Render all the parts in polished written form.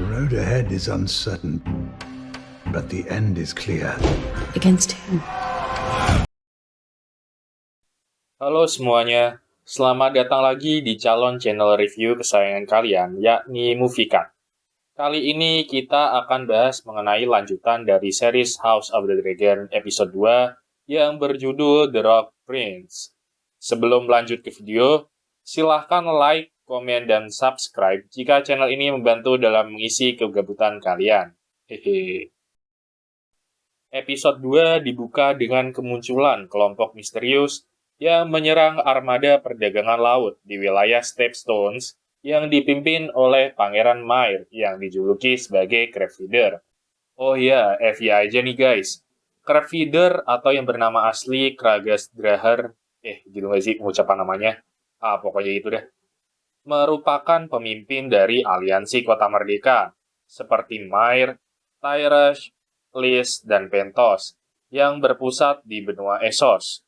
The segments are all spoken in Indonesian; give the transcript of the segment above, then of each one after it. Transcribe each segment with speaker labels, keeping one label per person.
Speaker 1: road ahead is uncertain, but the end is clear.
Speaker 2: Against who?
Speaker 3: Halo semuanya, selamat datang lagi di calon channel review kesayangan kalian, yakni Moviecut. Kali ini kita akan bahas mengenai lanjutan dari series House of the Dragon episode 2 yang berjudul The Rock Prince. Sebelum lanjut ke video, silahkan like, komen, dan subscribe jika channel ini membantu dalam mengisi kegabutan kalian. Hehe. Episode 2 dibuka dengan kemunculan kelompok misterius yang menyerang armada perdagangan laut di wilayah Stepstones yang dipimpin oleh Pangeran Myr yang dijuluki sebagai Crab Feeder. Oh ya, FYI aja nih guys. Crab Feeder atau yang bernama asli Kragas Drahar, gitu gak sih pengucapan namanya? Pokoknya itu deh. Merupakan pemimpin dari aliansi Kota Merdeka, seperti Myr, Tyrash, Lys, dan Pentos, yang berpusat di benua Essos.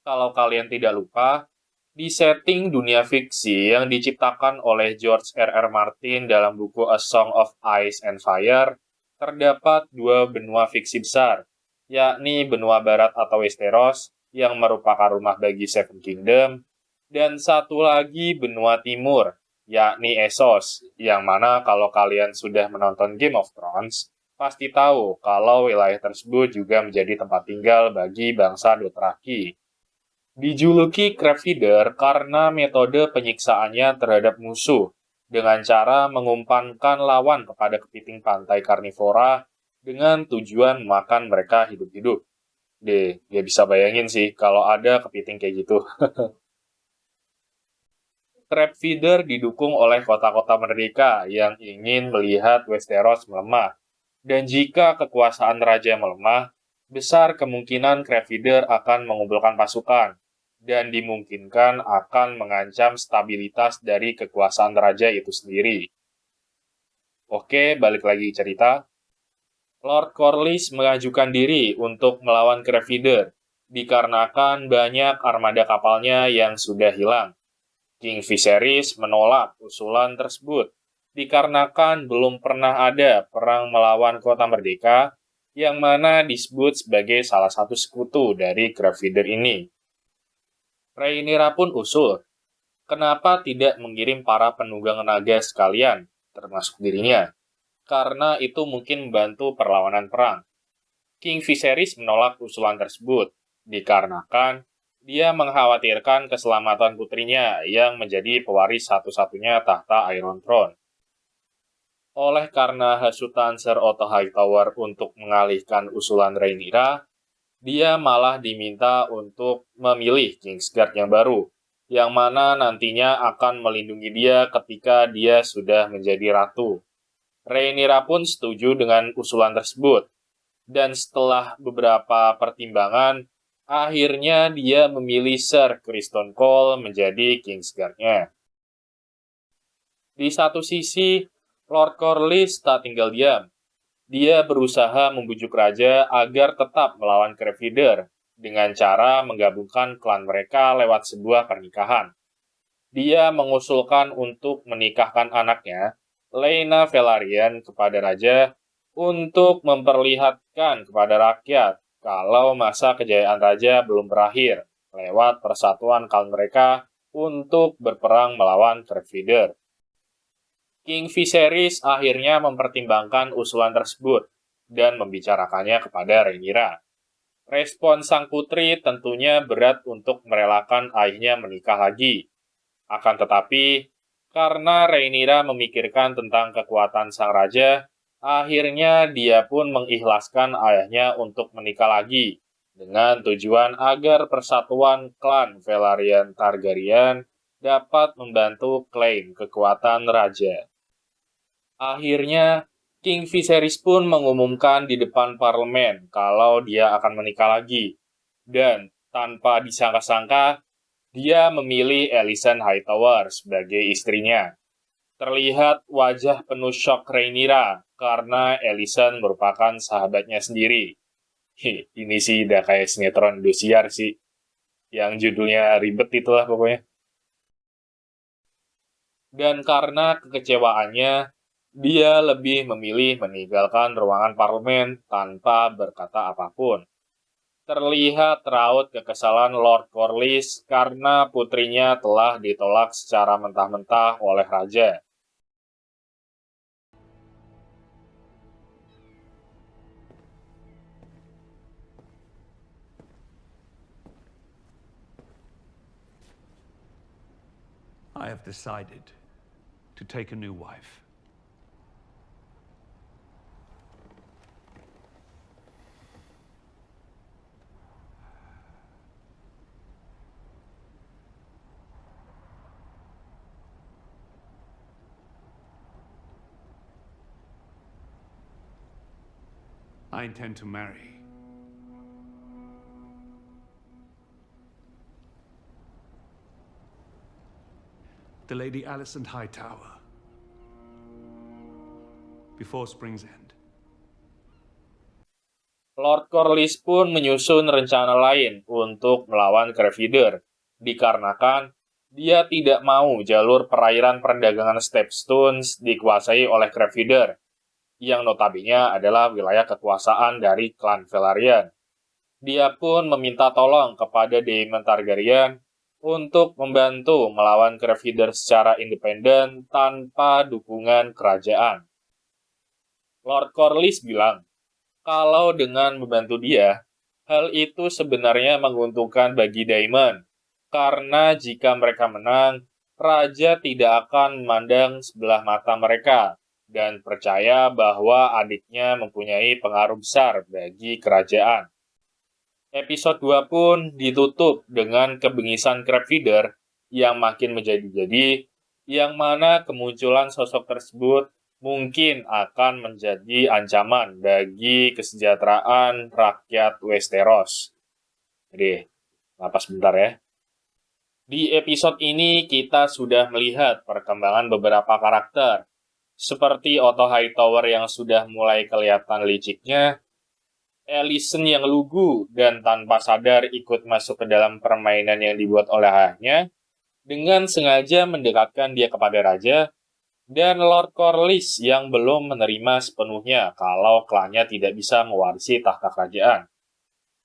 Speaker 3: Kalau kalian tidak lupa, di setting dunia fiksi yang diciptakan oleh George R.R. Martin dalam buku A Song of Ice and Fire, terdapat dua benua fiksi besar, yakni benua barat atau Westeros, yang merupakan rumah bagi Seven Kingdom, dan satu lagi benua timur, yakni Essos, yang mana kalau kalian sudah menonton Game of Thrones, pasti tahu kalau wilayah tersebut juga menjadi tempat tinggal bagi bangsa Dothraki. Dijuluki Crab Feeder karena metode penyiksaannya terhadap musuh dengan cara mengumpankan lawan kepada kepiting pantai karnivora dengan tujuan memakan mereka hidup-hidup. Dia bisa bayangin sih kalau ada kepiting kayak gitu. Crab Feeder didukung oleh kota-kota merdeka yang ingin melihat Westeros melemah. Dan jika kekuasaan raja melemah, besar kemungkinan Crab Feeder akan mengumpulkan pasukan dan dimungkinkan akan mengancam stabilitas dari kekuasaan raja itu sendiri. Oke, balik lagi cerita. Lord Corlys mengajukan diri untuk melawan Crab Feeder, dikarenakan banyak armada kapalnya yang sudah hilang. King Viserys menolak usulan tersebut, dikarenakan belum pernah ada perang melawan Kota Merdeka, yang mana disebut sebagai salah satu sekutu dari Crab Feeder ini. Rhaenyra pun usul, kenapa tidak mengirim para penunggang naga sekalian, termasuk dirinya, karena itu mungkin membantu perlawanan perang. King Viserys menolak usulan tersebut, dikarenakan dia mengkhawatirkan keselamatan putrinya yang menjadi pewaris satu-satunya tahta Iron Throne. Oleh karena hasutan Ser Otto Hightower untuk mengalihkan usulan Rhaenyra, dia malah diminta untuk memilih Kingsguard yang baru, yang mana nantinya akan melindungi dia ketika dia sudah menjadi ratu. Rhaenyra pun setuju dengan usulan tersebut, dan setelah beberapa pertimbangan, akhirnya dia memilih Ser Criston Cole menjadi Kingsguard-nya. Di satu sisi, Lord Corlys tak tinggal diam. Dia berusaha membujuk raja agar tetap melawan Crab Feeder dengan cara menggabungkan klan mereka lewat sebuah pernikahan. Dia mengusulkan untuk menikahkan anaknya, Laena Velaryon, kepada raja untuk memperlihatkan kepada rakyat kalau masa kejayaan raja belum berakhir lewat persatuan klan mereka untuk berperang melawan Crab Feeder. King Viserys akhirnya mempertimbangkan usulan tersebut dan membicarakannya kepada Rhaenyra. Respon sang putri tentunya berat untuk merelakan ayahnya menikah lagi. Akan tetapi, karena Rhaenyra memikirkan tentang kekuatan sang raja, akhirnya dia pun mengikhlaskan ayahnya untuk menikah lagi, dengan tujuan agar persatuan klan Velaryon Targaryen dapat membantu klaim kekuatan raja. Akhirnya, King Viserys pun mengumumkan di depan parlemen kalau dia akan menikah lagi. Dan tanpa disangka-sangka, dia memilih Alicent Hightower sebagai istrinya. Terlihat wajah penuh shock Rhaenyra karena Alicent merupakan sahabatnya sendiri. Ini sih udah kayak sinetron Indosiar sih. Yang judulnya ribet itulah pokoknya. Dan karena kekecewaannya, Dia lebih memilih meninggalkan ruangan parlemen tanpa berkata apapun. Terlihat raut kekesalan Lord Corlys karena putrinya telah ditolak secara mentah-mentah oleh raja.
Speaker 2: I have decided to take a new wife. I intend to marry the Lady Alicent Hightower before Spring's End.
Speaker 3: Lord Corlys pun menyusun rencana lain untuk melawan Crevider, dikarenakan dia tidak mau jalur perairan perdagangan Stepstones dikuasai oleh Crevider, yang notabene adalah wilayah kekuasaan dari klan Velaryon. Dia pun meminta tolong kepada Daemon Targaryen untuk membantu melawan Crevider secara independen tanpa dukungan kerajaan. Lord Corlys bilang, kalau dengan membantu dia, hal itu sebenarnya menguntungkan bagi Daemon, karena jika mereka menang, raja tidak akan memandang sebelah mata mereka dan percaya bahwa adiknya mempunyai pengaruh besar bagi kerajaan. Episode 2 pun ditutup dengan kebengisan Crevider yang makin menjadi-jadi, yang mana kemunculan sosok tersebut mungkin akan menjadi ancaman bagi kesejahteraan rakyat Westeros. Jadi, napas bentar ya. Di episode ini kita sudah melihat perkembangan beberapa karakter, seperti Otto Hightower yang sudah mulai kelihatan liciknya, Alicent yang lugu dan tanpa sadar ikut masuk ke dalam permainan yang dibuat oleh ayahnya, dengan sengaja mendekatkan dia kepada raja, dan Lord Corlys yang belum menerima sepenuhnya kalau klannya tidak bisa mewarisi tahta kerajaan.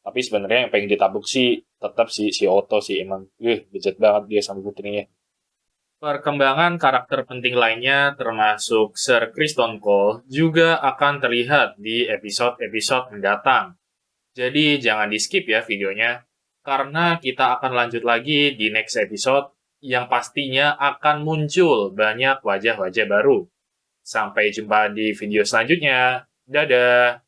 Speaker 3: Tapi sebenarnya yang pengen ditabuk sih tetap si Otto sih, emang bejat banget dia sama putrinya. Perkembangan karakter penting lainnya termasuk Sir Criston Cole juga akan terlihat di episode-episode mendatang. Jadi jangan di-skip ya videonya, karena kita akan lanjut lagi di next episode yang pastinya akan muncul banyak wajah-wajah baru. Sampai jumpa di video selanjutnya. Dadah!